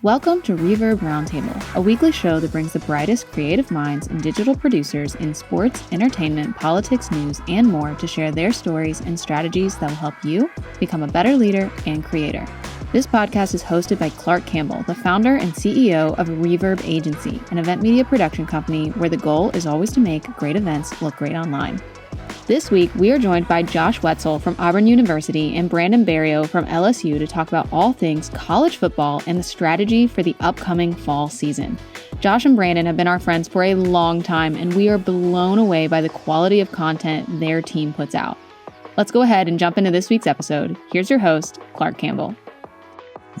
Welcome to Reverb Roundtable, a weekly show that brings the brightest creative minds and digital producers in sports, entertainment, politics, news, and more to share their stories and strategies that will help you become a better leader and creator. This podcast is hosted by Clark Campbell, the founder and CEO of Reverb Agency, an event media production company where the goal is always to make great events look great online. This week, we are joined by Josh Wetzel from Auburn University and Brandon Berrio from LSU to talk about all things college football and the strategy for the upcoming fall season. Josh and Brandon have been our friends for a long time, and we are blown away by the quality of content their team puts out. Let's go ahead and jump into this week's episode. Here's your host, Clark Campbell.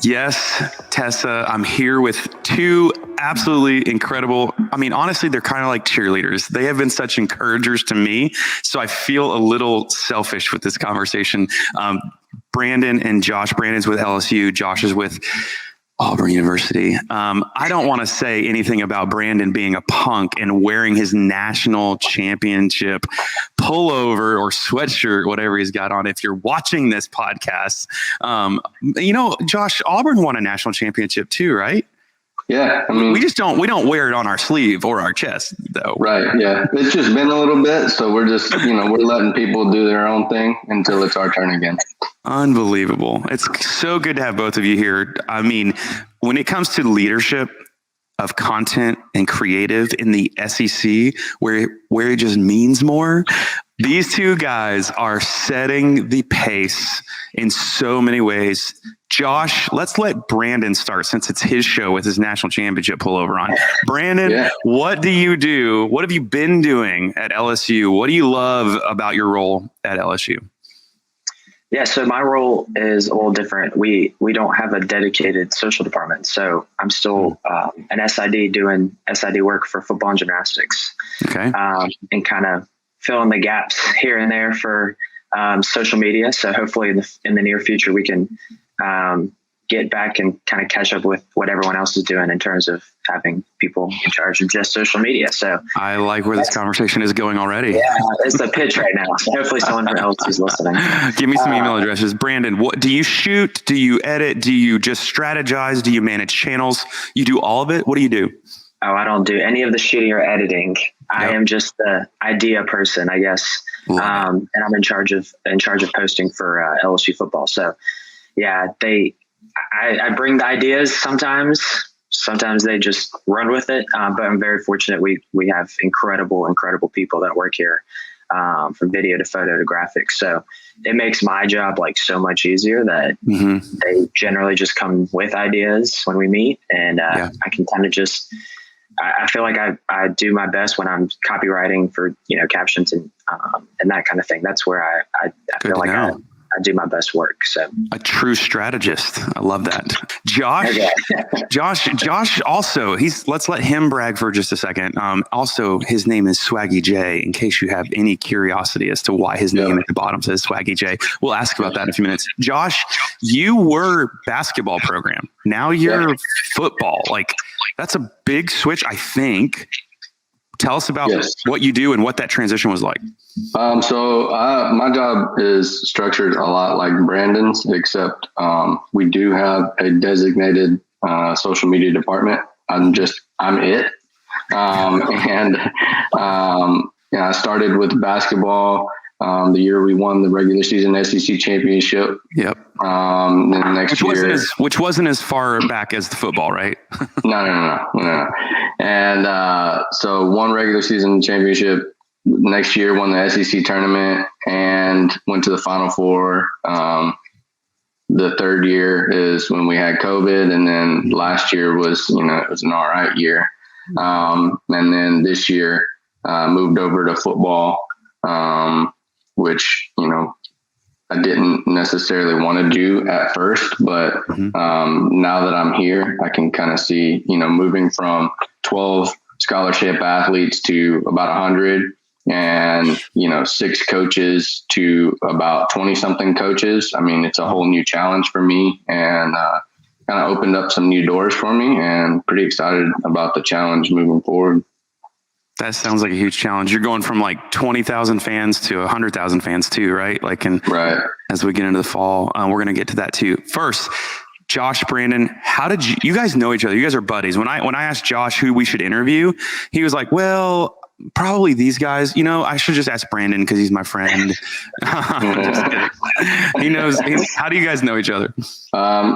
Yes, Tessa, I'm here with two absolutely incredible. I mean, honestly, they're kind of like cheerleaders. They have been such encouragers to me. So I feel a little selfish with this conversation. Brandon and Josh. Brandon's with LSU. Josh is with Auburn University. I don't want to say anything about Brandon being a punk and wearing his national championship pullover or sweatshirt, whatever he's got on. If you're watching this podcast, Josh, Auburn won a national championship too, right? Yeah, I mean, we don't wear it on our sleeve or our chest, though. Right. Yeah, it's just been a little bit, so we're just we're letting people do their own thing until it's our turn again. Unbelievable! It's so good to have both of you here. I mean, when it comes to leadership of content and creative in the SEC, where it just means more, these two guys are setting the pace in so many ways. Josh, let's let Brandon start since it's his show with his national championship pullover on. Brandon, What do you do? What have you been doing at LSU? What do you love about your role at LSU? Yeah, so my role is a little different. We don't have a dedicated social department. So I'm still an SID doing SID work for football and gymnastics. Okay. And kind of filling the gaps here and there for social media. So hopefully in the near future, we can get back and kind of catch up with what everyone else is doing in terms of having people in charge of just social media. So I like where this conversation is going already. Yeah, it's the pitch right now. So hopefully someone else is listening. Give me some email addresses. Brandon, what do you shoot? Do you edit? Do you just strategize? Do you manage channels? You do all of it? What do you do? Oh, I don't do any of the shooting or editing. Yep. I am just the idea person, I guess. And I'm in charge of posting for LSU football. So yeah, I bring the ideas sometimes. Sometimes they just run with it. But I'm very fortunate. We have incredible people that work here, from video to photo to graphics. So it makes my job like so much easier that they generally just come with ideas when we meet, and I can kind of just. I feel like I do my best when I'm copywriting for captions and that kind of thing. That's where I feel like I do my best work. So a true strategist. I love that. Josh, Josh also, let's let him brag for just a second. Also his name is Swaggy J, in case you have any curiosity as to why his name at the bottom says Swaggy J. We'll ask about that in a few minutes. Josh, you were basketball program. Now you're football. Like that's a big switch, I think. Tell us about what you do and what that transition was like. So my job is structured a lot like Brandon's, except we do have a designated social media department. I'm it. I started with basketball the year we won the regular season SEC championship. Yep. Then next year, which wasn't as far back as the football, right? No. And so won regular season championship. Next year, won the SEC tournament and went to the Final Four. The third year is when we had COVID, and then last year was, it was an all right year. And then this year, moved over to football, which, I didn't necessarily want to do at first, but now that I'm here, I can kind of see, moving from 12 scholarship athletes to about 100 and, 6 coaches to about 20 something coaches. I mean, it's a whole new challenge for me, and kind of opened up some new doors for me, and pretty excited about the challenge moving forward. That sounds like a huge challenge. You're going from like 20,000 fans to 100,000 fans too, right? Right. As we get into the fall, we're going to get to that too. First, Josh, Brandon, how did you guys know each other? You guys are buddies. When I asked Josh who we should interview, he was like, well, probably these guys. I should just ask Brandon because he's my friend. Just kidding. He knows. How do you guys know each other?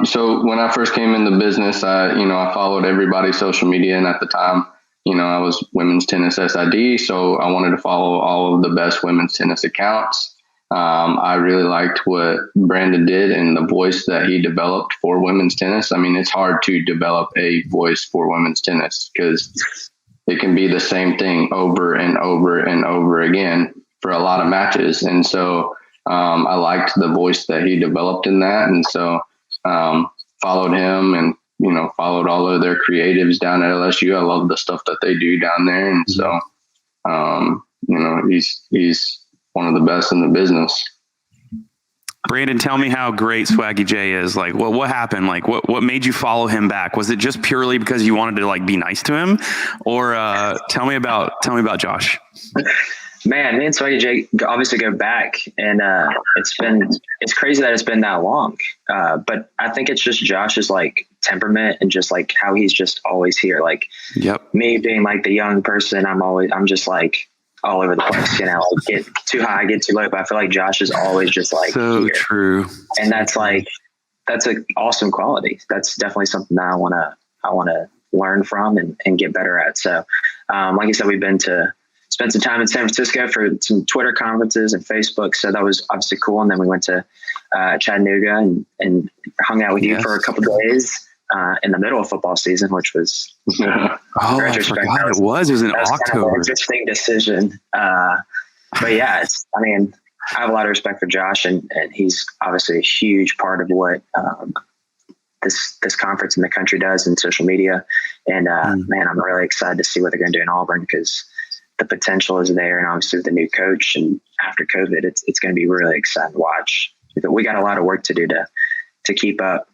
So when I first came in the business, I followed everybody's social media, and at the time, I was women's tennis SID, so I wanted to follow all of the best women's tennis accounts. I really liked what Brandon did and the voice that he developed for women's tennis. I mean, it's hard to develop a voice for women's tennis because it can be the same thing over and over and over again for a lot of matches. And so I liked the voice that he developed in that. And so followed him and, followed all of their creatives down at LSU. I love the stuff that they do down there. And so, he's one of the best in the business. Brandon, tell me how great Swaggy J is. Like, what happened? Like, what made you follow him back? Was it just purely because you wanted to be nice to him, or tell me about Josh? Man, me and Swaggy J obviously go back, and it's crazy that it's been that long. But I think it's just Josh's temperament and just how he's just always here. Me being the young person, I'm just all over the place, get too high, get too low. But I feel like Josh is always just so here. True. And that's an awesome quality. That's definitely something that I want to learn from and get better at. So, like I said, we've spent some time in San Francisco for some Twitter conferences and Facebook. So that was obviously cool. And then we went to Chattanooga and hung out with you for a couple of days. In the middle of football season, which was I forgot it was in October. Kind of an interesting decision, but yeah, I have a lot of respect for Josh, and he's obviously a huge part of what this conference in the country does in social media. And man, I'm really excited to see what they're going to do in Auburn because the potential is there, and obviously with the new coach and after COVID, it's going to be really exciting to watch. We got a lot of work to do to keep up.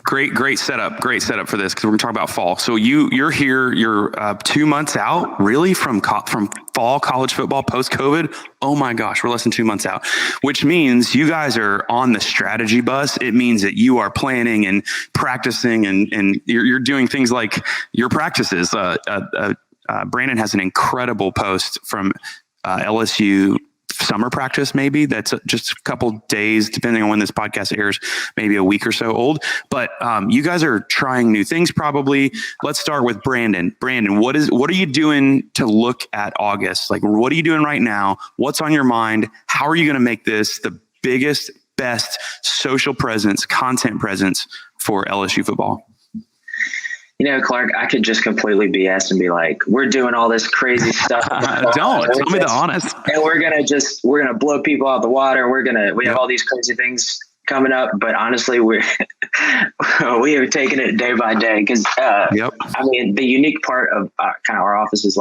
Great setup for this because we're going to talk about fall. So you're here. You're 2 months out, really, from fall college football post COVID. Oh my gosh, we're less than 2 months out, which means you guys are on the strategy bus. It means that you are planning and practicing, and you're doing things like your practices. Brandon has an incredible post from LSU summer practice, maybe that's just a couple days, depending on when this podcast airs, maybe a week or so old. But you guys are trying new things, probably. Let's start with Brandon. Brandon, what are you doing to look at August? What are you doing right now? What's on your mind? How are you going to make this the biggest, best social presence, content presence for LSU football? Clark, I could just completely BS and be like, we're doing all this crazy stuff. Tell me the honest. And we're going to blow people out the water. We have all these crazy things coming up, but honestly, we are taking it day by day. Because, the unique part of kind of our office is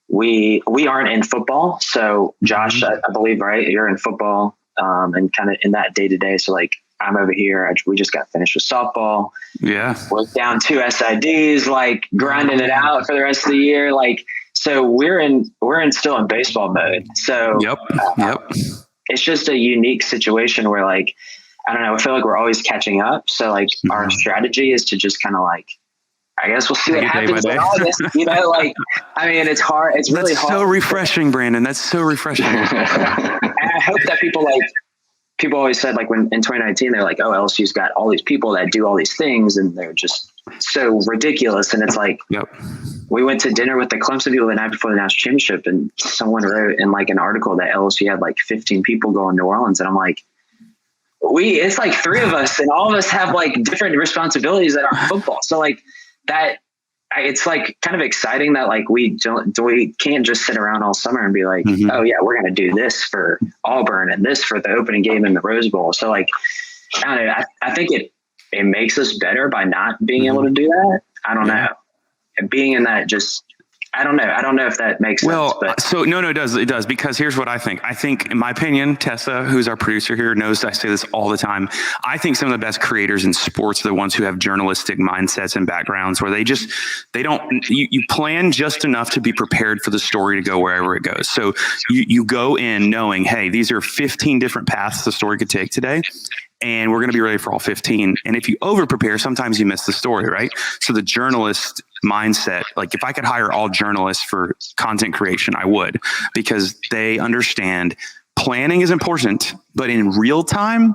we aren't in football. So Josh, I believe, right? You're in football, and kind of in that day to day. So I'm over here. We just got finished with softball. Yeah. We're down 2 SIDs, grinding it out for the rest of the year. So we're still in baseball mode. So it's just a unique situation where I don't know, I feel like we're always catching up. So our strategy is to just kind of I guess we'll see what happens in August. It's hard. It's really hard. That's so refreshing, Brandon. That's so refreshing. And I hope that people always said when in 2019, they're oh, LSU's got all these people that do all these things and they're just so ridiculous. And it's we went to dinner with the Clemson people the night before the national championship, and someone wrote in an article that LSU had 15 people go in New Orleans. And I'm it's 3 of us, and all of us have different responsibilities that aren't football. So that, it's kind of exciting that we can't just sit around all summer and be oh yeah, we're going to do this for Auburn and this for the opening game in the Rose Bowl. So I don't know. I think it makes us better by not being able to do that. I don't know. And being in that I don't know. I don't know if that makes sense. But. So no, it does. It does. Because here's what I think. I think, in my opinion, Tessa, who's our producer here, knows I say this all the time. I think some of the best creators in sports are the ones who have journalistic mindsets and backgrounds where you plan just enough to be prepared for the story to go wherever it goes. So you go in knowing, hey, these are 15 different paths the story could take today. and we're going to be ready for all 15. And if you over prepare, sometimes you miss the story, right? So the journalist mindset, like if I could hire all journalists for content creation, I would, because they understand planning is important, but in real time,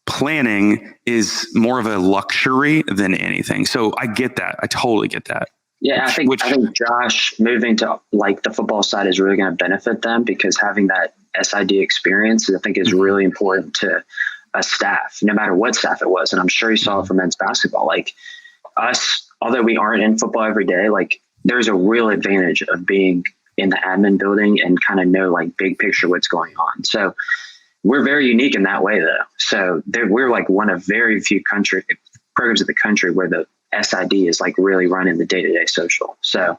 planning is more of a luxury than anything. So I get that. I totally get that. Yeah, I think Josh moving to like the football side is really going to benefit them, because having that SID experience, I think, is really important to a staff, no matter what staff it was. And I'm sure you saw it for men's basketball. Like us, although we aren't in football every day, like there's a real advantage of being in the admin building and kind of know like big picture what's going on. So we're very unique in that way, though. So we're like one of very few programs in the country where the SID is like really running the day-to-day social. So,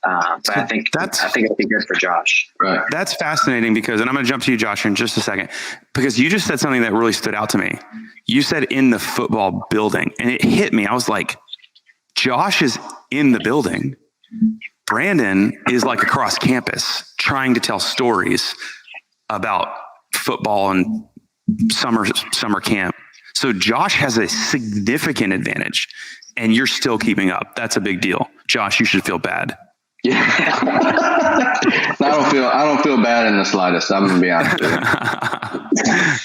but I think it'll be good for Josh. Right. That's fascinating because, and I'm going to jump to you, Josh, in just a second, because you just said something that really stood out to me. You said in the football building, and it hit me. I was like, Josh is in the building. Brandon is like across campus trying to tell stories about football and summer camp. So Josh has a significant advantage, and you're still keeping up. That's a big deal. Josh, you should feel bad. Yeah. I don't feel bad in the slightest. I'm going to be honest with you.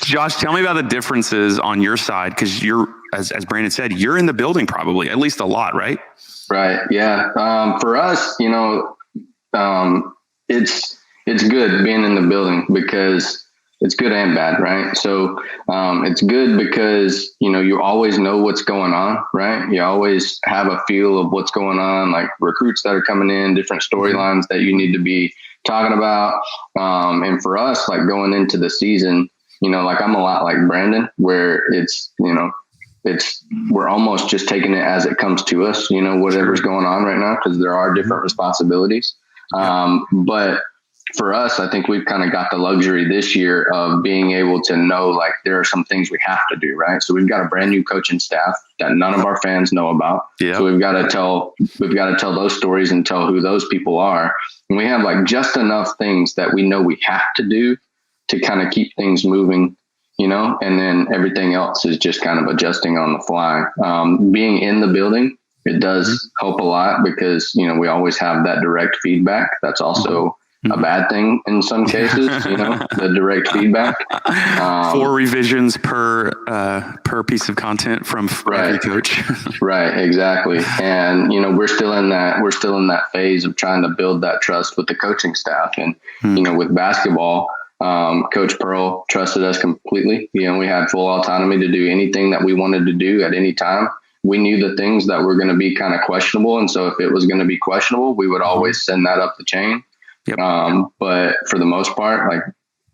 Josh, tell me about the differences on your side, because you're, as Brandon said, you're in the building probably at least a lot, right? Right. Yeah. For us, it's good being in the building because it's good and bad, right? So it's good because, you always know what's going on, right? You always have a feel of what's going on, like recruits that are coming in, different storylines that you need to be talking about. And for us, like going into the season, like I'm a lot like Brandon, where it's, we're almost just taking it as it comes to us, whatever's going on right now, because there are different responsibilities. But for us, I think we've kind of got the luxury this year of being able to know, like, there are some things we have to do, right? So we've got a brand new coaching staff that none of our fans know about. Yeah. So we've got to tell those stories and tell who those people are. And we have like just enough things that we know we have to do to kind of keep things moving, and then everything else is just kind of adjusting on the fly. Being in the building, it does help a lot because, we always have that direct feedback. That's also a bad thing in some cases, the direct feedback. 4 revisions per piece of content from every coach. Right, exactly. And we're still in that phase of trying to build that trust with the coaching staff. And with basketball, Coach Pearl trusted us completely. We had full autonomy to do anything that we wanted to do at any time. We knew the things that were going to be kind of questionable, and so if it was going to be questionable, we would always send that up the chain. Yep. But for the most part, like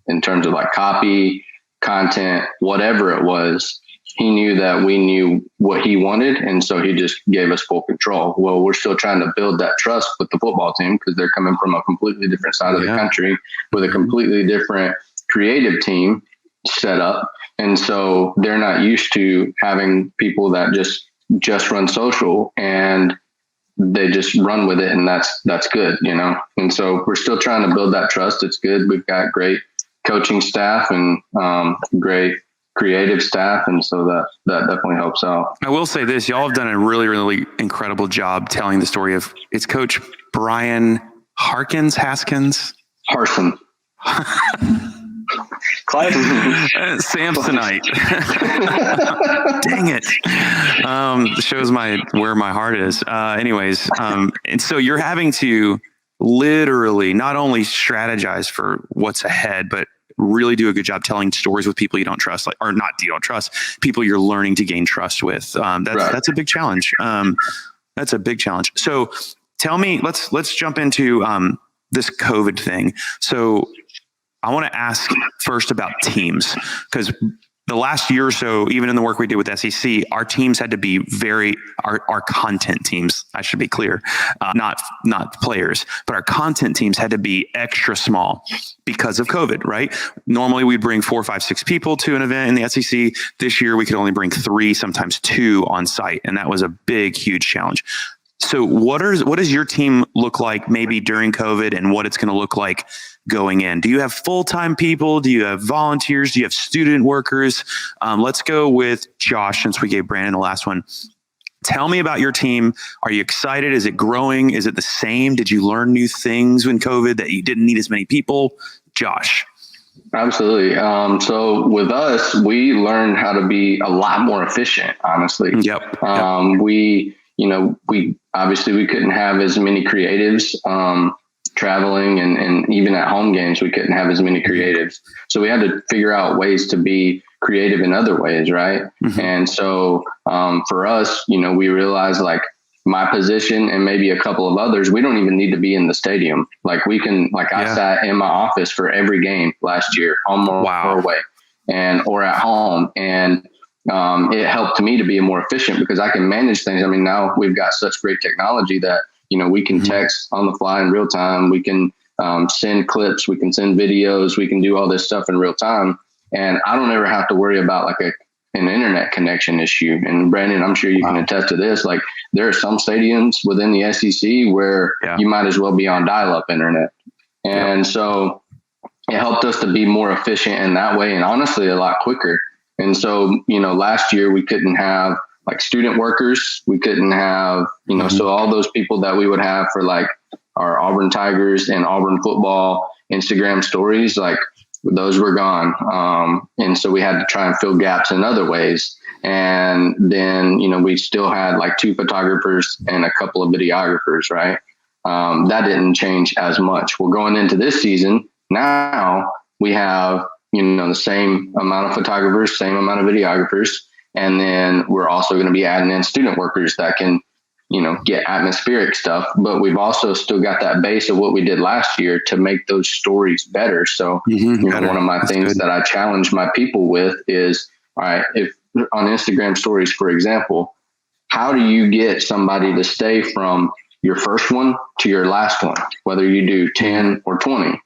in terms of like copy, content, whatever it was, he knew that we knew what he wanted. And so he just gave us full control. Well, we're still trying to build that trust with the football team because they're coming from a completely different side of the country with a completely different creative team set up. And so they're not used to having people that just run social and they just run with it, and that's good, And so we're still trying to build that trust. It's good. We've got great coaching staff and great creative staff, and so that definitely helps out. I will say this: y'all have done a really, really incredible job telling the story of it's Coach Brian Haskins. Samsonite. Dang it. Shows where my heart is. Anyways, and so you're having to literally not only strategize for what's ahead, but really do a good job telling stories with people you don't trust, people you're learning to gain trust with. That's a big challenge. That's a big challenge. So tell me, let's jump into this COVID thing. So I want to ask first about teams, because the last year or so, even in the work we did with SEC, our teams had to be our content teams, I should be clear, not players, but our content teams had to be extra small because of COVID, right? Normally we'd bring 4, 5, 6 people to an event in the SEC. This year we could only bring 3, sometimes 2 on site. And that was a big, huge challenge. So what does your team look like maybe during COVID and what it's going to look like going in? Do you have full-time people? Do you have volunteers? Do you have student workers? Let's go with Josh, since we gave Brandon the last one. Tell me about your team. Are you excited? Is it growing? Is it the same? Did you learn new things when COVID that you didn't need as many people? Josh. Absolutely. So with us, we learned how to be a lot more efficient, honestly. Yep. We obviously we couldn't have as many creatives traveling and even at home games, we couldn't have as many creatives. So we had to figure out ways to be creative in other ways. Right. Mm-hmm. And so for us, we realized like my position and maybe a couple of others, we don't even need to be in the stadium. Like we can, I sat in my office for every game last year, home or away or at home. And it helped me to be more efficient because I can manage things. I mean, now we've got such great technology that, we can text on the fly in real time. We can send clips, we can send videos, we can do all this stuff in real time. And I don't ever have to worry about like an internet connection issue. And Brandon, I'm sure you can attest to this. Like there are some stadiums within the SEC where you might as well be on dial-up internet. And so it helped us to be more efficient in that way and honestly a lot quicker. And so, last year we couldn't have like student workers. We couldn't have, so all those people that we would have for like our Auburn Tigers and Auburn football Instagram stories, like those were gone. And so we had to try and fill gaps in other ways. And then, we still had like 2 photographers and a couple of videographers, right? That didn't change as much. Well, going into this season, now we have, the same amount of photographers, same amount of videographers. And then we're also going to be adding in student workers that can, get atmospheric stuff. But we've also still got that base of what we did last year to make those stories better. So, one of my things that I challenge my people with is, all right, if on Instagram stories, for example, how do you get somebody to stay from your first one to your last one, whether you do 10 or 20,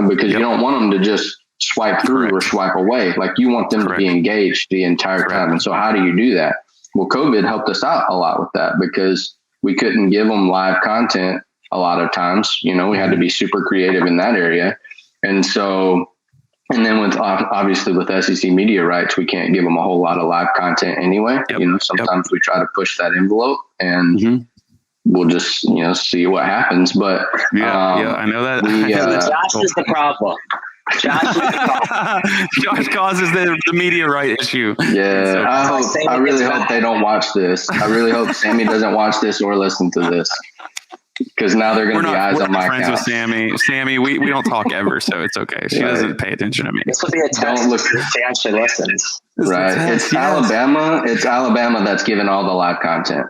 because you don't want them to just swipe through or swipe away. Like you want them to be engaged the entire time. And so how do you do that? Well, COVID helped us out a lot with that because we couldn't give them live content a lot of times. We had to be super creative in that area. And so, and then obviously with SEC media rights, we can't give them a whole lot of live content anyway. Sometimes we try to push that envelope and we'll just, see what happens. But I know that. Josh is the problem. Josh causes the media right issue. Yeah, I really hope they don't watch this. I really hope Sammy doesn't watch this or listen to this because now they're going to be eyes on my friends account. With Sammy. Sammy, we don't talk ever, so it's okay. She doesn't pay attention to me. This will be a test if she actually listens. Right? It's Alabama. It's Alabama that's giving all the live content.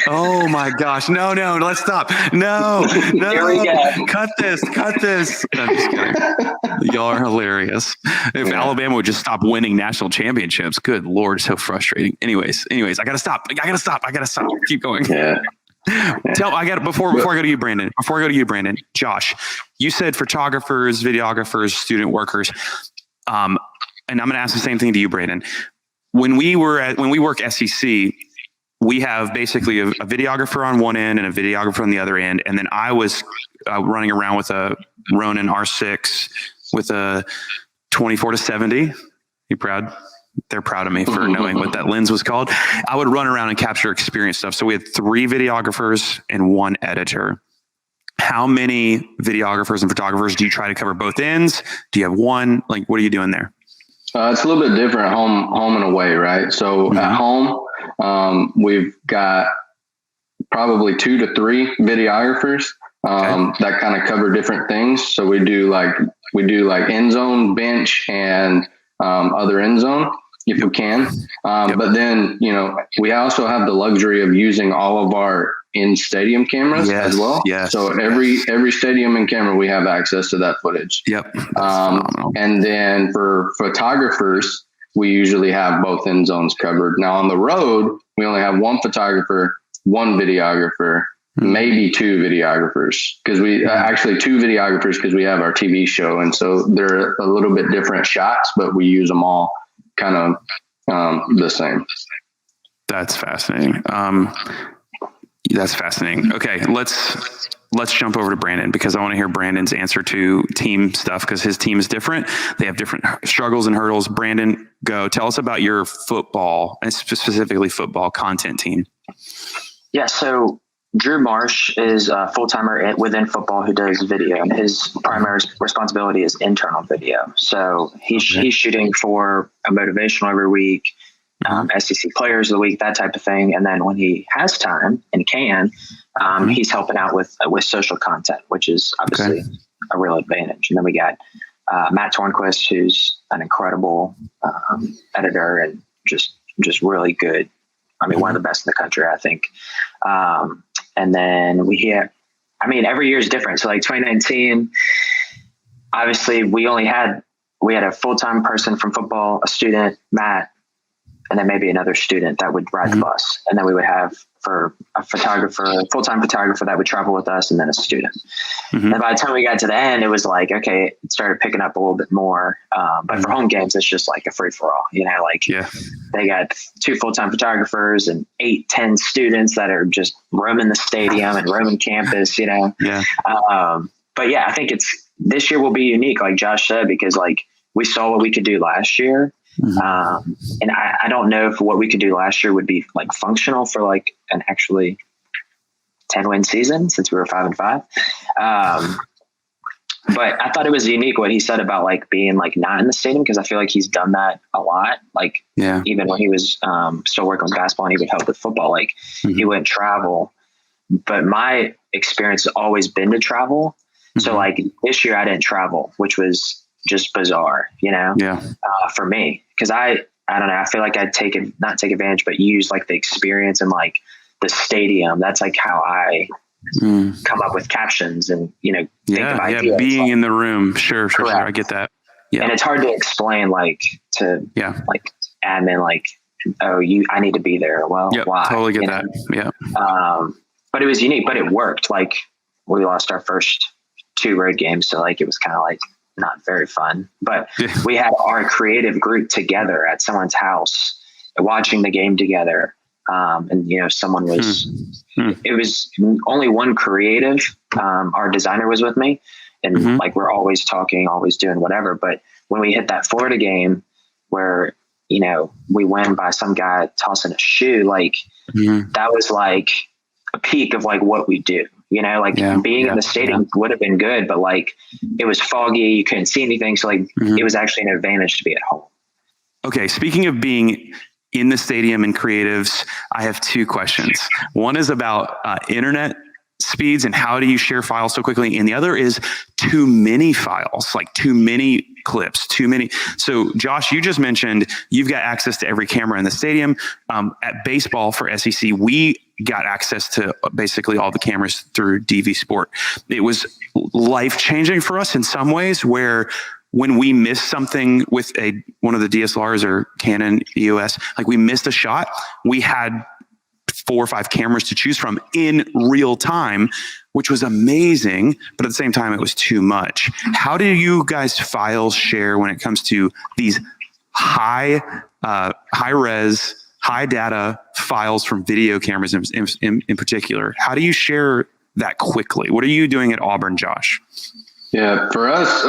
Oh my gosh. No, let's stop. No. Here we go. Cut this. I'm just kidding. Y'all are hilarious. If Alabama would just stop winning national championships, good Lord, so frustrating. Anyways, I gotta stop. Keep going. Yeah. Before I go to you, Brandon. Josh, you said photographers, videographers, student workers. And I'm gonna ask the same thing to you, Brandon. When we work SEC, we have basically a videographer on one end and a videographer on the other end. And then I was running around with a Ronin R6 with a 24-70. You proud? They're proud of me for knowing what that lens was called. I would run around and capture experience stuff. So we had 3 videographers and 1 editor. How many videographers and photographers do you try to cover both ends? Do you have one? Like, what are you doing there? It's a little bit different home and away, right? So at home, we've got probably 2 to 3 videographers that kind of cover different things. So we do like end zone, bench, and other end zone if we can. But then we also have the luxury of using all of our in stadium cameras as well. Yes. So every stadium and camera, we have access to that footage. Yep. And then for photographers, we usually have both end zones covered. Now on the road, we only have 1 photographer, 1 videographer, maybe 2 videographers because we actually 2 videographers because we have our TV show. And so they're a little bit different shots, but we use them all kind of the same. That's fascinating. That's fascinating. Okay, let's jump over to Brandon, because I want to hear Brandon's answer to team stuff, because his team is different. They have different struggles and hurdles. Brandon, go. Tell us about your football, and specifically football content team. Yeah, so Drew Marsh is a full-timer within football who does video, and his primary responsibility is internal video. So he's shooting for a motivational every week, SEC players of the week, that type of thing. And then when he has time and can, he's helping out with social content, which is obviously a real advantage. And then we got Matt Tornquist, who's an incredible editor and just really good. I mean, one of the best in the country, I think. And then every year is different. So like 2019, obviously we had a full-time person from football, a student, Matt, and then maybe another student that would ride the bus. And then we would have for a full-time photographer that would travel with us, and then a student. And by the time we got to the end, it was like, okay, it started picking up a little bit more. But for home games, it's just like a free for all, they got 2 full-time photographers and 8-10 students that are just roaming the stadium and roaming campus, But yeah, I think this year will be unique, like Josh said, because like we saw what we could do last year. And I don't know if what we could do last year would be like functional for like an actually 10-win season, since we were 5-5. But I thought it was unique what he said about like being like not in the stadium, because I feel like he's done that a lot. Like even when he was still working with basketball and he would help with football, like he wouldn't travel. But my experience has always been to travel. So like this year I didn't travel, which was just bizarre, for me, because I don't know. I feel like I'd not take advantage, but use like the experience and like the stadium. That's like how I come up with captions and, think of ideas. Being in the room. Sure. I get that. Yeah. And it's hard to explain like to like admin, like, I need to be there. Well, why? Totally get that. Yeah. But it was unique, but it worked. Like we lost our first 2 road games. So like, it was kind of like, not very fun, but we had our creative group together at someone's house watching the game together. And someone was, it was only one creative. Our designer was with me, and like, we're always talking, always doing whatever. But when we hit that Florida game where, we win by some guy tossing a shoe, like that was like a peak of like what we do. Being in the stadium would have been good, but like it was foggy. You couldn't see anything. So like it was actually an advantage to be at home. Okay. Speaking of being in the stadium and creatives, I have 2 questions. One is about internet speeds and how do you share files so quickly? And the other is too many files, like too many clips, too many. So Josh, you just mentioned you've got access to every camera in the stadium. At baseball for SEC, we got access to basically all the cameras through DV Sport. It was life-changing for us in some ways, where when we missed something with one of the DSLRs or Canon EOS, like we missed a shot, we had 4 or 5 cameras to choose from in real time, which was amazing. But at the same time, it was too much. How do you guys file share when it comes to these high res, high data files from video cameras in particular? How do you share that quickly? What are you doing at Auburn, Josh? Yeah, for us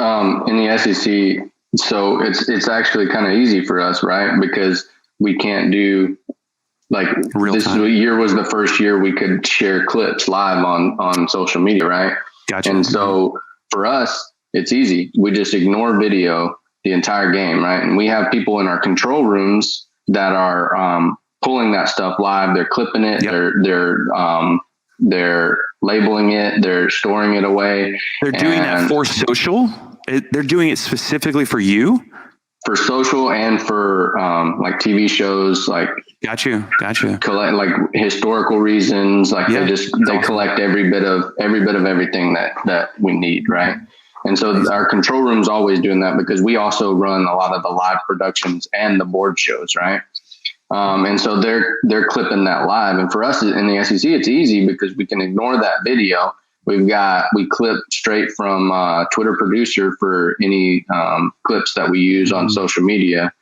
in the SEC, so it's actually kind of easy for us, right? Because we can't do like this year was the first year we could share clips live on social media, right? Gotcha. And so for us, it's easy. We just ignore video the entire game, right? And we have people in our control rooms that are pulling that stuff live. They're clipping it. Yep. They're labeling it. They're storing it away. They're doing that for social. They're doing it specifically for you. For social and for like TV shows, like got you collect like historical reasons, like they collect every bit of everything that we need, right? And so our control room's always doing that, because we also run a lot of the live productions and the board shows, right? And so they're clipping that live. And for us in the SEC, it's easy because we can ignore that video. We clip straight from Twitter Producer for any clips that we use on social media.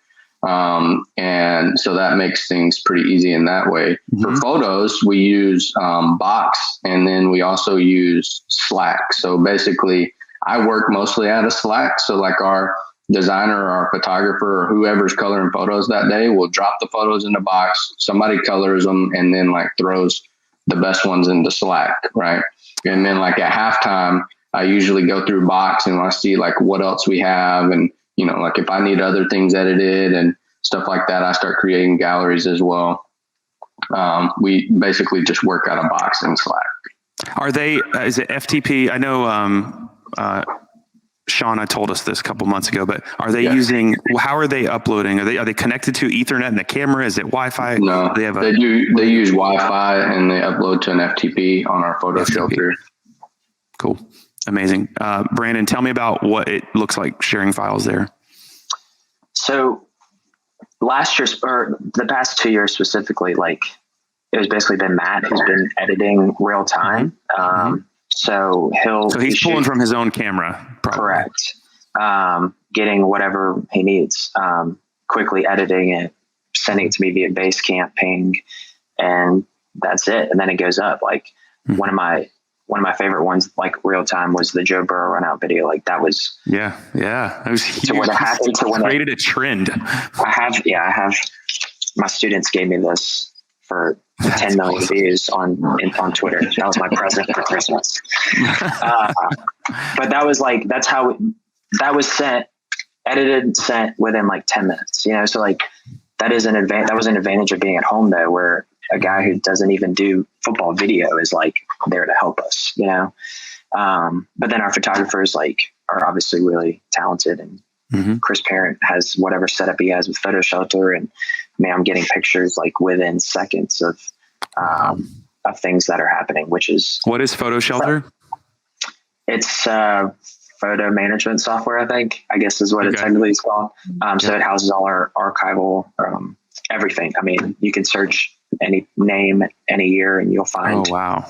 And so that makes things pretty easy in that way. For photos, we use Box, and then we also use Slack. So basically, I work mostly out of Slack. So like our designer or our photographer or whoever's coloring photos that day will drop the photos in the Box. Somebody colors them and then like throws the best ones into Slack, right? And then like at halftime, I usually go through Box and I see like what else we have, and like if I need other things edited and stuff like that, I start creating galleries as well. We basically just work out of Box and Slack. Are they, is it FTP? I know Shauna told us this a couple months ago, but are they using, how are they uploading? Are they connected to Ethernet in the camera? Is it Wi-Fi? No, they use Wi-Fi and they upload to an FTP on our photo filter. Cool. Amazing. Brandon, tell me about what it looks like sharing files there. So last year, or the past 2 years specifically, like it was basically been Matt who's been editing real time. So he's pulling from his own camera. Probably. Correct. Getting whatever he needs, quickly editing it, sending it to me via Basecamp ping, and that's it. And then it goes up. Like one of my favorite ones, like real time, was the Joe Burrow run out video. Like that was, yeah. It was huge. So when it happened, created a trend. I have my students gave me this for 10 million views on Twitter. That was my present for Christmas. But that was like, that was sent within like 10 minutes, so like that was an advantage of being at home though, where a guy who doesn't even do football video is like there to help us, but then our photographers like are obviously really talented, and Chris Parent has whatever setup he has with Photo Shelter, and man, I'm getting pictures like within seconds of things that are happening, which is... What is Photo Shelter? It's photo management software, I guess is what it technically is called. So it houses all our archival, everything. I mean, you can search any name, any year, and you'll find... Oh, wow.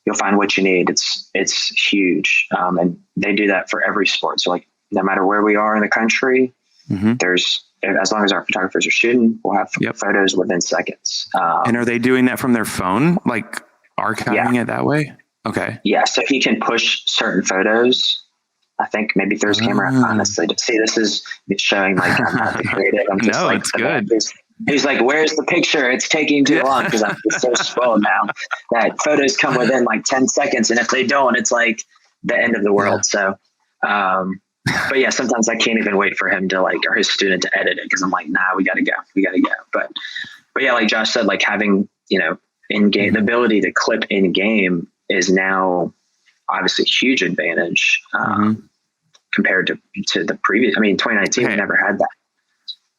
You'll find what you need. It's huge. And they do that for every sport. So like, no matter where we are in the country, there's... As long as our photographers are shooting, we'll have photos within seconds. And are they doing that from their phone, like archiving it that way? Okay. Yeah. So he can push certain photos. I think maybe through his camera. Honestly, see, this is showing like I'm not the creative. I'm just like, it's good. He's like, "Where's the picture? It's taking too long," because I'm just so spoiled now that photos come within like 10 seconds, and if they don't, it's like the end of the world. So. But yeah, sometimes I can't even wait for him to or his student to edit it, because I'm like, nah, we gotta go. But yeah, like Josh said, like having, in game, the ability to clip in game is now obviously a huge advantage compared to the previous. I mean, 2019, we never had that.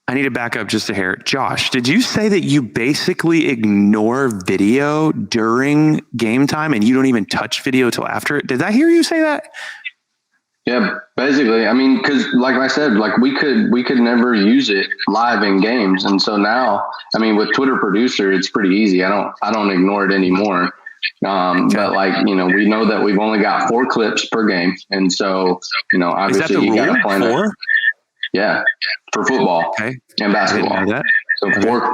I need to back up just a hair. Josh, did you say that you basically ignore video during game time and you don't even touch video till after it? Did I hear you say that? Yeah, basically. I mean, because like I said, like we could never use it live in games, and so now, I mean, with Twitter Producer, it's pretty easy. I don't ignore it anymore. But like we know that we've only got 4 clips per game, and so obviously you got to plan it. Yeah, for football and basketball. So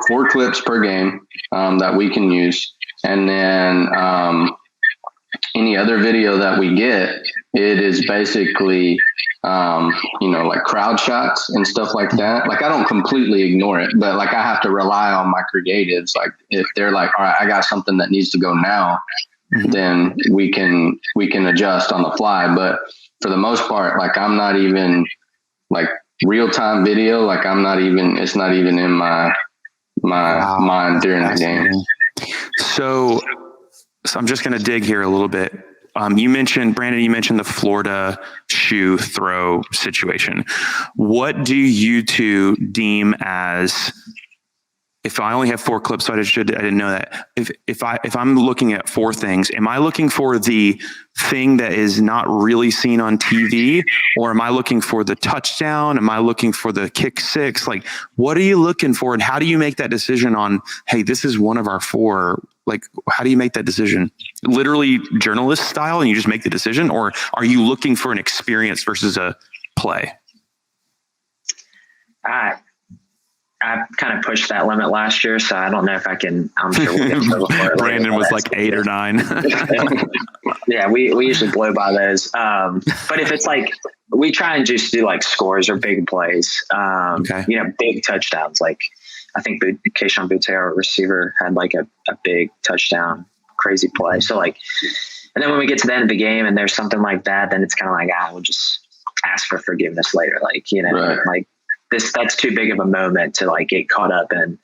four clips per game that we can use, and then any other video that we get, it is basically, like crowd shots and stuff like that. Like I don't completely ignore it, but like I have to rely on my creatives. Like if they're like, all right, I got something that needs to go now, then we can adjust on the fly. But for the most part, like I'm not even like real time video. Like it's not even in my mind during the game. So I'm just going to dig here a little bit. Brandon, you mentioned the Florida shoe throw situation. What do you two deem as, if I only have 4 clips, so I didn't know that. If I'm looking at 4 things, am I looking for the thing that is not really seen on TV, or am I looking for the touchdown? Am I looking for the kick 6? Like, what are you looking for, and how do you make that decision on, hey, this is one of our 4? Like, how do you make that decision? Literally journalist style, and you just make the decision, or are you looking for an experience versus a play? I I kind of pushed that limit last year, so I don't know if I can. I'm sure we'll get trouble for it. Brandon was like 8 or 9. Yeah, we usually blow by those. But if it's like, we try and just do like scores or big plays, big touchdowns. Like I think Keishon Butte, our receiver, had like a big touchdown, crazy play. So like, and then when we get to the end of the game and there's something like that, then it's kind of like, we'll just ask for forgiveness later. Like, right. Like that's too big of a moment to like get caught up in,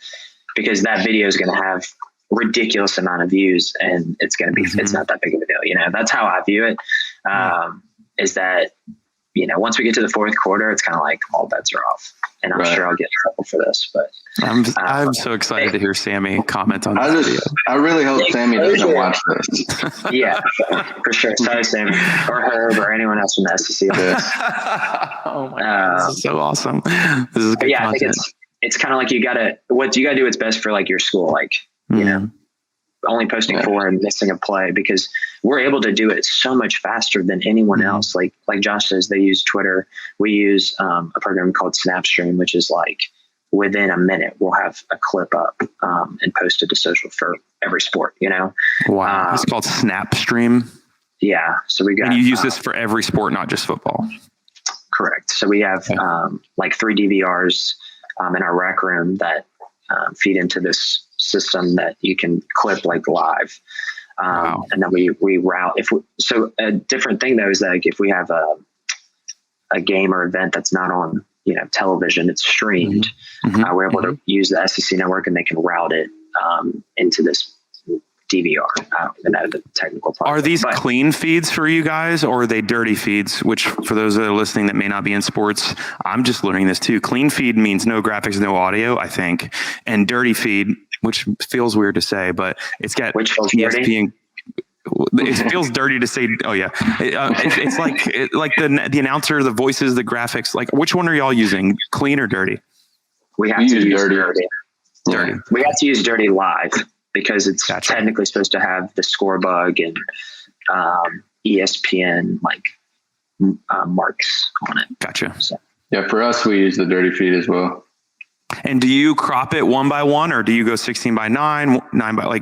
because that video is going to have ridiculous amount of views and it's going to be, it's not that big of a deal. That's how I view it. Is that, once we get to the fourth quarter, it's kind of like all bets are off, and I'm sure I'll get in trouble for this, but I'm so excited to hear Sammy comment on this video. I really hope Sammy doesn't watch this. Yeah, for sure. Sorry, Sammy, or Herb, or anyone else from the SEC. Oh my God, this is so awesome. This is good content. I think it's kind of like you gotta do what's best for like your school, like, only posting 4 and missing a play, because we're able to do it so much faster than anyone else. Like Josh says, they use Twitter. We use a program called Snapstream, which is like within a minute, we'll have a clip up and posted to social for every sport, Wow. It's called Snapstream. Yeah. So we got, and you use this for every sport, not just football. Correct. So we have like 3 DVRs in our rec room that feed into this system that you can clip like live. Wow. And then we route so a different thing though is that like if we have a game or event that's not on television, it's streamed. We're able to use the SEC network and they can route it into this DVR. I don't even know the technical part. Are these clean feeds for you guys, or are they dirty feeds? Which, for those that are listening that may not be in sports, I'm just learning this too. Clean feed means no graphics, no audio, I think. And dirty feed, which feels weird to say, but it's got ESPN. It feels dirty to say. Oh yeah, it's like the announcer, the voices, the graphics. Like, which one are y'all using? Clean or dirty? We have to use dirty. Dirty. We have to use dirty live, because it's technically supposed to have the score bug and ESPN marks on it. Gotcha. So. Yeah, for us, we use the dirty feed as well. And do you crop it 1 by 1, or do you go 16 by 9, 9 by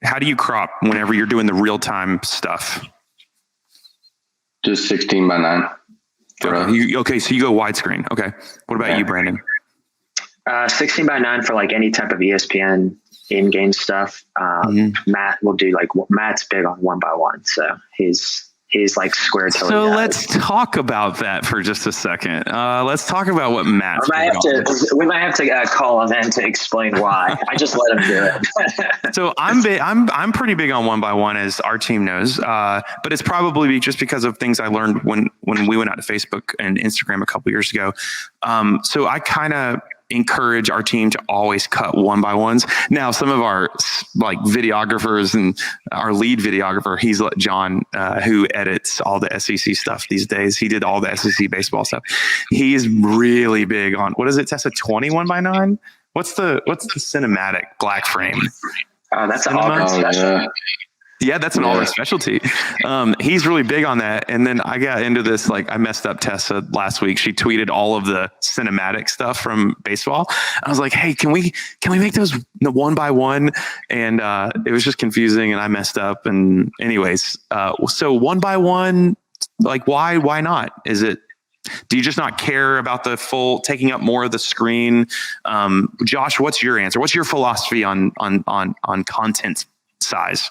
how do you crop whenever you're doing the real time stuff? Just 16 by 9. Okay, so you go widescreen. Okay. What about you, Brandon? 16 by 9 for like any type of ESPN in-game stuff. Matt will do Matt's big on 1 by 1. So he's like square toe. So let's talk about that for just a second. Let's talk about what Matt's we might have to call him in to explain why. I just let him do it. So I'm pretty big on 1 by 1, as our team knows. But it's probably just because of things I learned when we went out to Facebook and Instagram a couple years ago. So I kind of encourage our team to always cut 1 by 1s. Now, some of our videographers and our lead videographer, he's John, who edits all the SEC stuff these days. He did all the SEC baseball stuff. He's really big on, what is it, Tessa, 21 by 9? What's the cinematic black frame? That's an Auburn special. Yeah, that's an Auburn specialty. He's really big on that. And then I got into this, I messed up Tessa last week. She tweeted all of the cinematic stuff from baseball. I was like, hey, can we make those 1 by 1? And it was just confusing and I messed up. And anyways, so 1 by 1, why not? Do you just not care about the full taking up more of the screen? Josh, what's your answer? What's your philosophy on content size?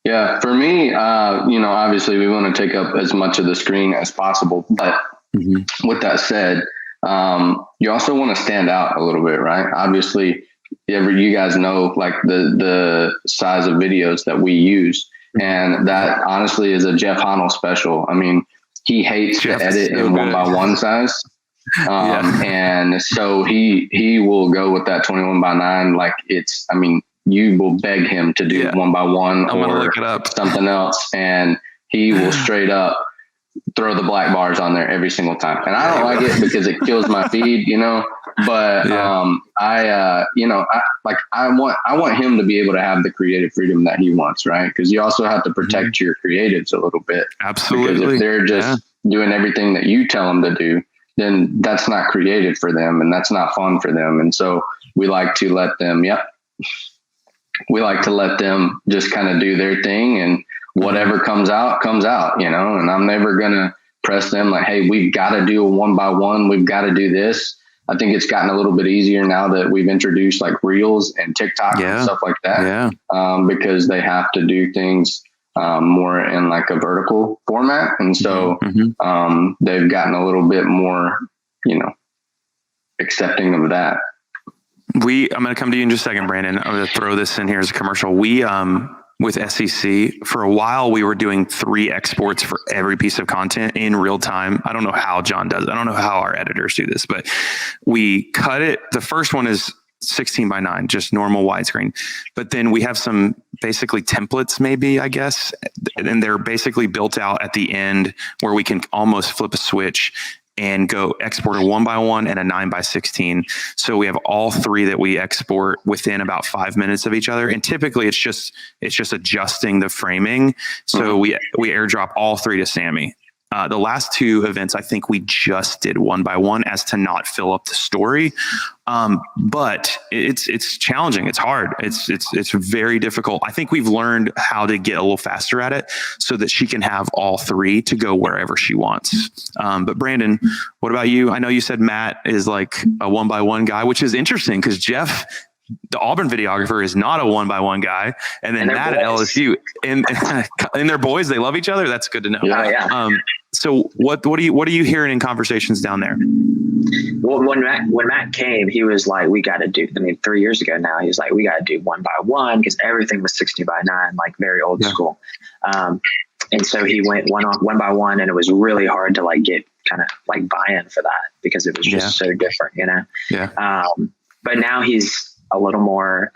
Yeah, for me, obviously we want to take up as much of the screen as possible. But with that said, you also want to stand out a little bit, right? Obviously, you guys know the size of videos that we use. And that honestly is a Jeff Honnold special. I mean, he hates to edit in 1 by 1 size. And so he will go with that 21 by 9. You will beg him to do 1 by 1 or look it up. Something else. And he will straight up throw the black bars on there every single time. And I don't like it because it kills my feed, but I want him to be able to have the creative freedom that he wants. Right. Cause you also have to protect your creatives a little bit. Absolutely. Because if they're just doing everything that you tell them to do, then that's not created for them and that's not fun for them. And so we like to let them, just kind of do their thing, and whatever comes out, and I'm never going to press them like, hey, we've got to do a 1x1. We've got to do this. I think it's gotten a little bit easier now that we've introduced like Reels and TikTok and stuff like that, because they have to do things more in like a vertical format. And so they've gotten a little bit more, accepting of that. I'm going to come to you in just a second, Brandon. I'm going to throw this in here as a commercial. We, with SEC, for a while, we were doing 3 exports for every piece of content in real time. I don't know how John does it. I don't know how our editors do this, but we cut it. The first one is 16:9, just normal widescreen. But then we have some basically templates, maybe, I guess, and they're basically built out at the end where we can almost flip a switch and go export a 1x1 and a 9x16. So we have all 3 that we export within about 5 minutes of each other. And typically it's just adjusting the framing. So we airdrop all 3 to Sammy. The last 2 events, I think we just did 1x1 as to not fill up the story. But it's challenging. It's hard. It's very difficult. I think we've learned how to get a little faster at it so that she can have all 3 to go wherever she wants. But Brandon, what about you? I know you said Matt is like a 1x1 guy, which is interesting because Jeff, the Auburn videographer, is not a 1x1 guy. And then Matt at LSU and they're boys. They love each other. That's good to know. Yeah. So what are you hearing in conversations down there? Well, when Matt came, he was like, we got to do, 3 years ago now, he was like, we got to do 1x1 because everything was 16:9, like very old school. And so he went 1x1, and it was really hard to like get kind of like buy-in for that because it was just so different, but now he's a little more,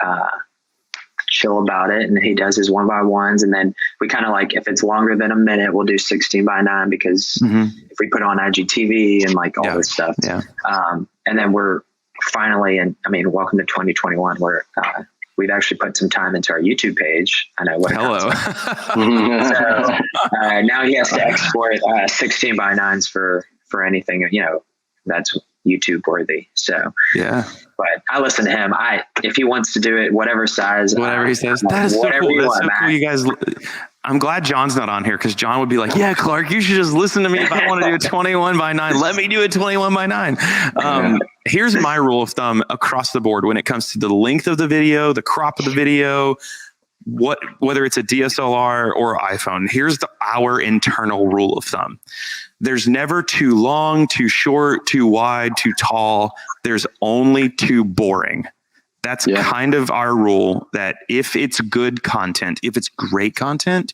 chill about it, and he does his 1x1s, and then we kind of like, if it's longer than a minute, we'll do 16:9 because if we put on IGTV and like all this stuff, and then we're finally, and welcome to 2021, where we've actually put some time into our YouTube page. I know what. Hello. So now he has to export 16:9s for anything that's YouTube worthy. So but I listen to him. If he wants to do it, whatever size, whatever he says, that is so cool. That's so cool, you guys. I'm glad John's not on here because John would be like, yeah, Clark, you should just listen to me. If I want to do a 21:9, let me do a 21:9. Here's my rule of thumb across the board when it comes to the length of the video, the crop of the video, whether it's a DSLR or iPhone. Here's our internal rule of thumb. There's never too long, too short, too wide, too tall. There's only too boring. That's kind of our rule, that if it's good content, if it's great content,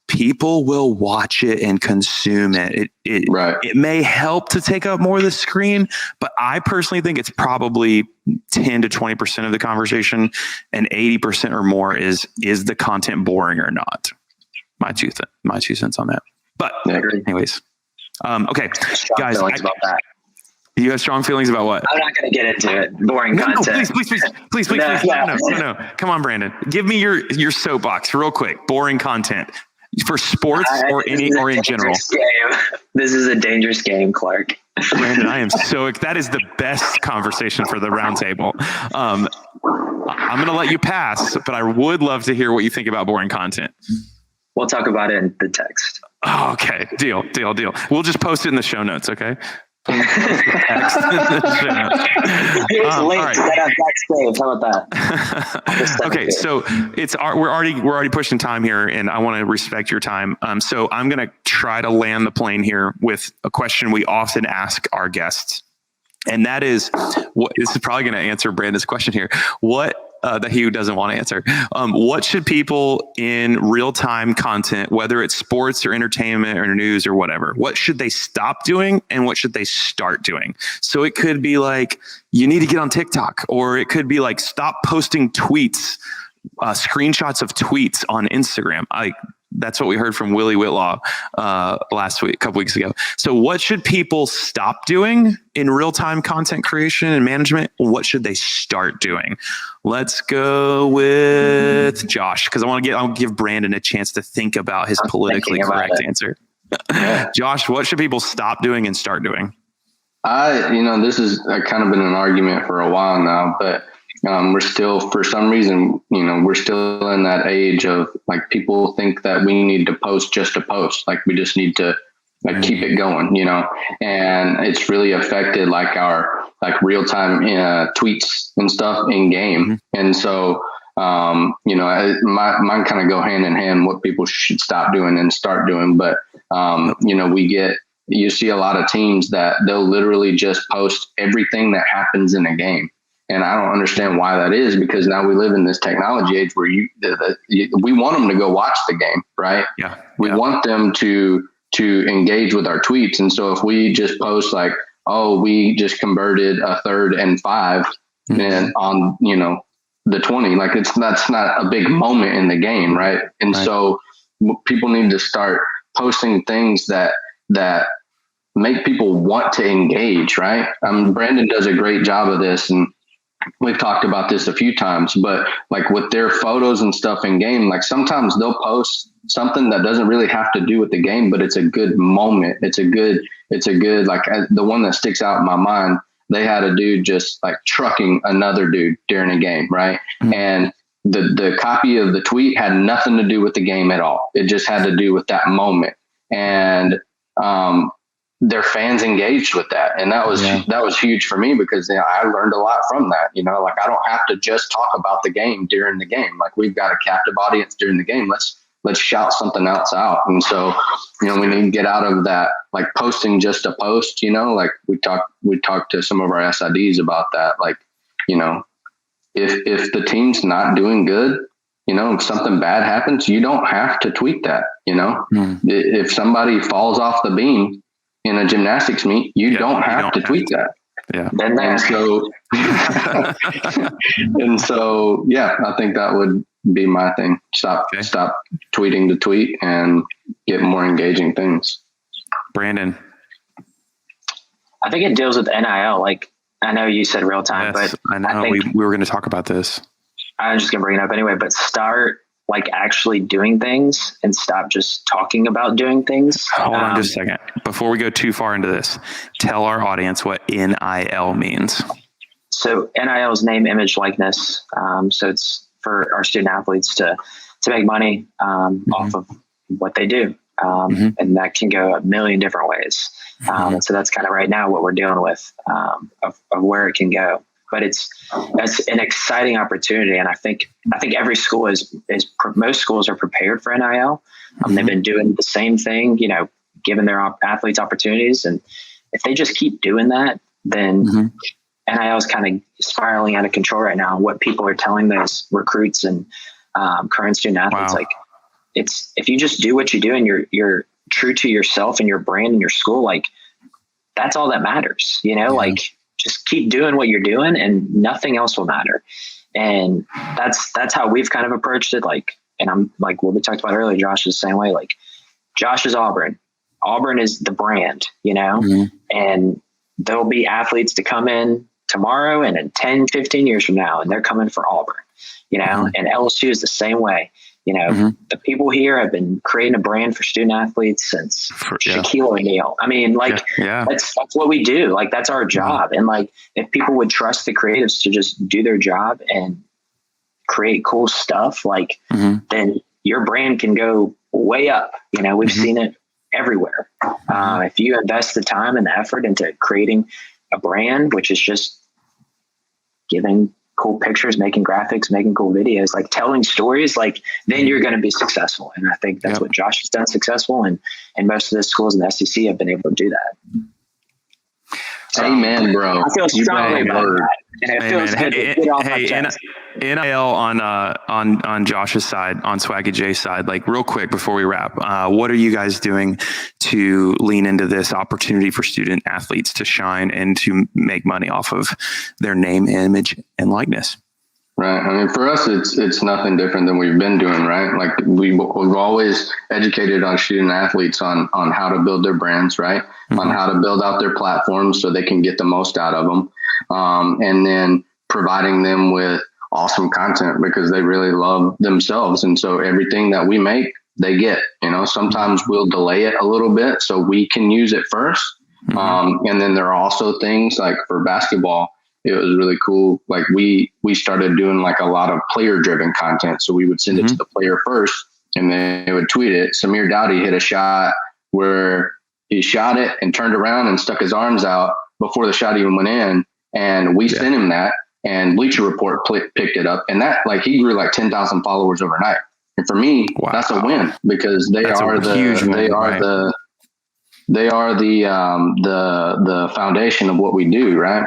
people will watch it and consume it. It may help to take up more of the screen, but I personally think it's probably 10 to 20% of the conversation, and 80% or more is the content boring or not. My 2 cents on that. But anyways. Okay, guys. About that. You have strong feelings about what? I'm not going to get into it. Boring content. Please. No. Come on, Brandon. Give me your soapbox real quick. Boring content for sports or in general. This is a dangerous game, Clark. Brandon, I am that is the best conversation for the roundtable. I'm going to let you pass, but I would love to hear what you think about boring content. We'll talk about it in the text. Oh, okay. Deal. We'll just post it in the show notes. Okay. Here's links that have backstage. How about that? Okay, so we're already pushing time here, and I want to respect your time. So I'm going to try to land the plane here with a question we often ask our guests, and that is, this is probably going to answer Brandon's question here. That he doesn't want to answer. What should people in real-time content, whether it's sports or entertainment or news or whatever, what should they stop doing and what should they start doing? So it could be like, you need to get on TikTok, or it could be like, stop posting tweets, screenshots of tweets on Instagram. That's what we heard from Willie Whitlaw last week, a couple weeks ago. So what should people stop doing in real-time content creation and management? What should they start doing? Let's go with Josh, because I'll give Brandon a chance to think about his politically correct answer. Josh, what should people stop doing and start doing? This has kind of been an argument for a while now, but we're still, for some reason, we're still in that age of like people think that we need to post just to post. Like we just need to like keep it going, and it's really affected like our like real time tweets and stuff in game. And so, mine kind of go hand in hand, what people should stop doing and start doing. But, you see a lot of teams that they'll literally just post everything that happens in a game. And I don't understand why that is, because now we live in this technology age where we want them to go watch the game, right? Yeah. We want them to engage with our tweets. And so if we just post like, oh, we just converted a 3rd and 5 and on, the 20, like that's not a big moment in the game. Right. And so people need to start posting things that make people want to engage. Right. Brandon does a great job of this, and we've talked about this a few times, but like with their photos and stuff in game, like sometimes they'll post something that doesn't really have to do with the game, but it's a good moment. It's a good, like the one that sticks out in my mind, they had a dude just like trucking another dude during a game. Right. And the copy of the tweet had nothing to do with the game at all. It just had to do with that moment. And, their fans engaged with that. And that was huge for me, because I learned a lot from that. Like I don't have to just talk about the game during the game. Like we've got a captive audience during the game. Let's shout something else out. And so, we need to get out of that, like posting just a post, like we talked to some of our SIDs about that. Like, if the team's not doing good, if something bad happens, you don't have to tweet that, If somebody falls off the beam in a gymnastics meet, you don't have to tweet that. Yeah. And so, I think that would be my thing. Stop tweeting the tweet and get more engaging things. Brandon. I think it deals with NIL. Like, I know you said real time, yes, but I know we were going to talk about this. I was just going to bring it up anyway, but start like actually doing things and stop just talking about doing things. Hold on just a second. Before we go too far into this, tell our audience what NIL means. So NIL is name, image, likeness. So it's for our student athletes to make money off of what they do. And that can go a million different ways. And so that's kind of right now what we're dealing with of where it can go. But that's an exciting opportunity, and I think every school most schools are prepared for NIL. They've been doing the same thing, giving their athletes opportunities, and if they just keep doing that, then NIL is kind of spiraling out of control right now. What people are telling those recruits and current student athletes, like if you just do what you do and you're true to yourself and your brand and your school, like that's all that matters, like. Just keep doing what you're doing and nothing else will matter. And that's how we've kind of approached it. Like, and I'm like, what we talked about earlier, Josh is the same way. Like Josh is Auburn. Auburn is the brand, and there'll be athletes to come in tomorrow and in 10, 15 years from now, and they're coming for Auburn, and LSU is the same way. The people here have been creating a brand for student athletes since Shaquille O'Neal. I mean, like that's what we do. Like that's our job. And like, if people would trust the creatives to just do their job and create cool stuff, like then your brand can go way up. We've seen it everywhere. If you invest the time and the effort into creating a brand, which is just giving cool pictures, making graphics, making cool videos, like telling stories, like then you're going to be successful. And I think that's what Josh has done successful. And most of the schools in the SEC have been able to do that. Amen, bro. I feel strongly about that. And it feels good to get off my chest. NIL on Josh's side, on Swaggy J's side, like real quick before we wrap, what are you guys doing to lean into this opportunity for student athletes to shine and to make money off of their name, image, and likeness? Right. I mean, for us, it's nothing different than we've been doing, right? Like we've always educated our student athletes on how to build their brands, right? On how to build out their platforms so they can get the most out of them. And then providing them with awesome content because they really love themselves. And so everything that we make, they get, sometimes we'll delay it a little bit so we can use it first. And then there are also things like for basketball, it was really cool. Like we started doing like a lot of player driven content. So we would send it to the player first and then they would tweet it. Samir Dowdy hit a shot where he shot it and turned around and stuck his arms out before the shot even went in. And we sent him that, and Bleacher Report picked it up, and that like he grew like 10,000 followers overnight. And for me, that's a win because they are the foundation of what we do, right?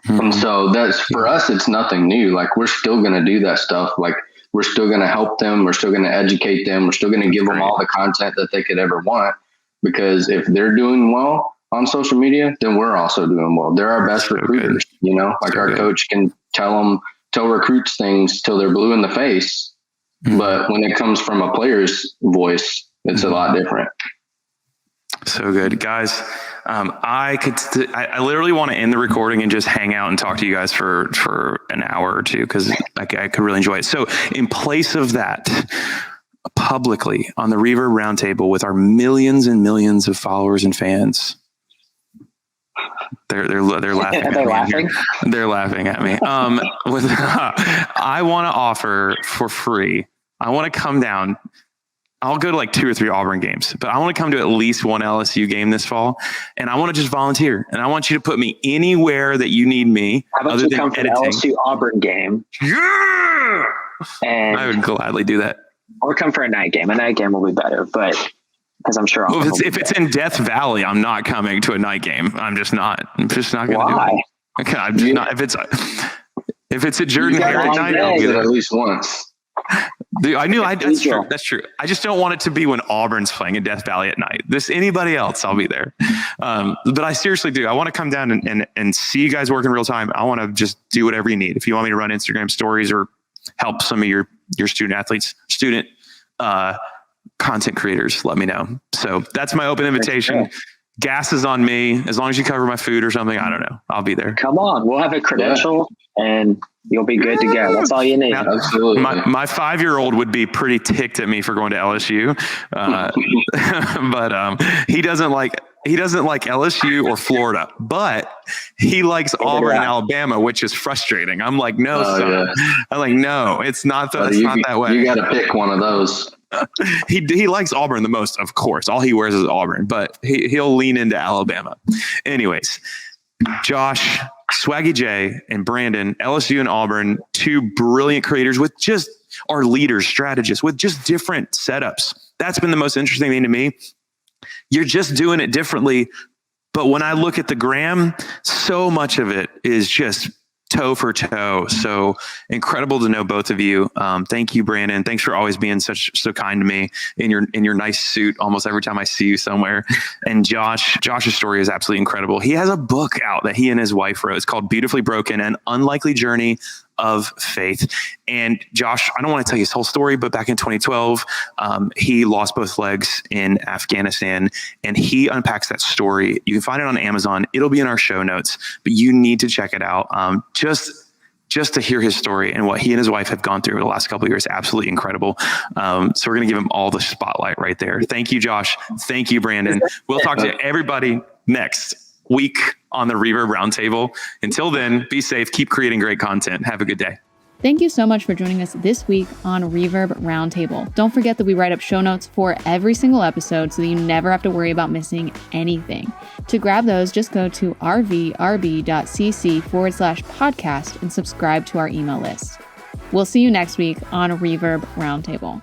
And so that's for us. It's nothing new. Like we're still going to do that stuff. Like we're still going to help them. We're still going to educate them. We're still going to give them all the content that they could ever want. Because if they're doing well on social media, then we're also doing well. They're our best recruiters, you know, like our coach can tell recruits things till they're blue in the face. But when it comes from a player's voice, it's a lot different. So good, guys. I literally want to end the recording and just hang out and talk to you guys for an hour or two, because I could really enjoy it. So in place of that, publicly on the Reverb Roundtable with our millions and millions of followers and fans, they're laughing. Are they laughing? They're laughing at me. I want to offer for free. I want to come down. I'll go to like 2 or 3 Auburn games, but I want to come to at least one LSU game this fall, and I want to just volunteer. And I want you to put me anywhere that you need me. How about you come to the LSU Auburn game? Yeah, and I would gladly do that. Or come for a night game. A night game will be better, but because I'm sure. If it's in Death Valley, I'm not coming to a night game. I'm just not going to do it. Okay, I'm just not. If it's a Jordan Hare night, I'll be there at least once. Dude, I knew. That's true. That's true. I just don't want it to be when Auburn's playing in Death Valley at night. Anybody else, I'll be there. But I seriously do. I want to come down and see you guys work in real time. I want to just do whatever you need. If you want me to run Instagram stories or help some of your student athletes, content creators, let me know. So that's my open invitation. Gas is on me. As long as you cover my food or something, I don't know. I'll be there. Come on. We'll have a credential and you'll be good to go. That's all you need. Now, absolutely. My 5-year-old would be pretty ticked at me for going to LSU. But he doesn't like LSU or Florida, but he likes Auburn and Alabama, which is frustrating. I'm like, no, son. Yeah. I'm like, no, it's not that way. You got to pick one of those. He likes Auburn the most, of course. All he wears is Auburn, but he'll lean into Alabama. Anyways, Josh, Swaggy J, and Brandon, LSU and Auburn, 2 brilliant creators with just our leaders, strategists with just different setups. That's been the most interesting thing to me. You're just doing it differently. But when I look at the gram, so much of it is just toe for toe. So incredible to know both of you. Thank you, Brandon. Thanks for always being so kind to me in your nice suit almost every time I see you somewhere. And Josh's story is absolutely incredible. He has a book out that he and his wife wrote. It's called Beautifully Broken: An Unlikely Journey of Faith. And Josh, I don't want to tell you his whole story, but back in 2012, he lost both legs in Afghanistan, and he unpacks that story. You can find it on Amazon. It'll be in our show notes, but you need to check it out. Just to hear his story and what he and his wife have gone through over the last couple of years, absolutely incredible. So we're going to give him all the spotlight right there. Thank you, Josh. Thank you, Brandon. We'll talk to everybody next week on the Reverb Roundtable. Until then, be safe, keep creating great content. Have a good day. Thank you so much for joining us this week on Reverb Roundtable. Don't forget that we write up show notes for every single episode so that you never have to worry about missing anything. To grab those, just go to rvrb.cc/podcast and subscribe to our email list. We'll see you next week on Reverb Roundtable.